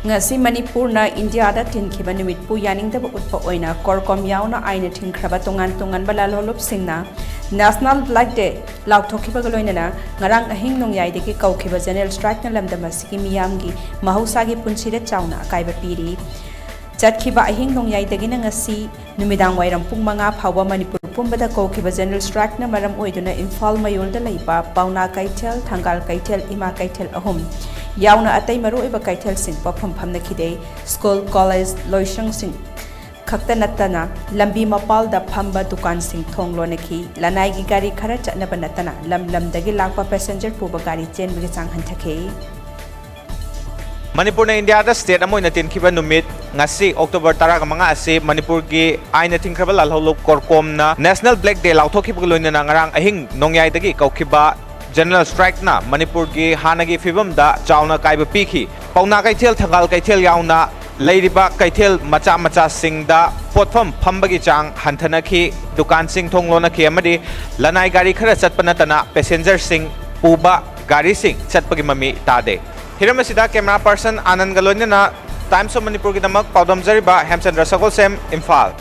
ngasi Manipur na India da Koukhiba numit pu yaning da utpa oina korkom yauna aina thinkraba tongan ba Lalhouba Lup Singna National Black Day Koukhiba galoina ngarang ahing nongyai de ki Koukhiba general strike na lamda masigi miyamgi mahusagi punsida chauna akaiba piri Chatkiba ahing nongyai de gina ngasi numidang wairam pung manga phawa Manipur pumbada Koukhiba general strike na maram oiduna Imphal mayol da laiba pauna kaitel thangal kaitel ima kaitel ahum yauna atai maru iba kaitel sing pafam phamna khide school college loisang sing khakta natana lambi mapal da phamba dukan sing thonglo nakhi lanai gi gari khara chatna banatana lam dagi lakpa passenger puba gari chen bi chang hanthakhe Manipur na India da state amoy na Koukhiba numit ngasi October 10 mga ase Manipur gi aina thinkraba Lalhouba Lup korkom na National Black Day Koukhiba loina na ngarang ahing nongyai dagi Koukhiba general strike na Manipur gi hanagi fibam da chauna kaiba pikhi pauna kaithel thangal kaithel yauna leiriba kaithel macha sing da potpham phambagi chang hanthana khi dukan sing thonglona khi amadi lanai gari khara chatpana tana passenger sing puba gari sing chatpagi mami tade Hiramasida camera person Anand Galoina na Times of Manipur ki damak paudam jariba Hemchandra Sakol Sem Imphal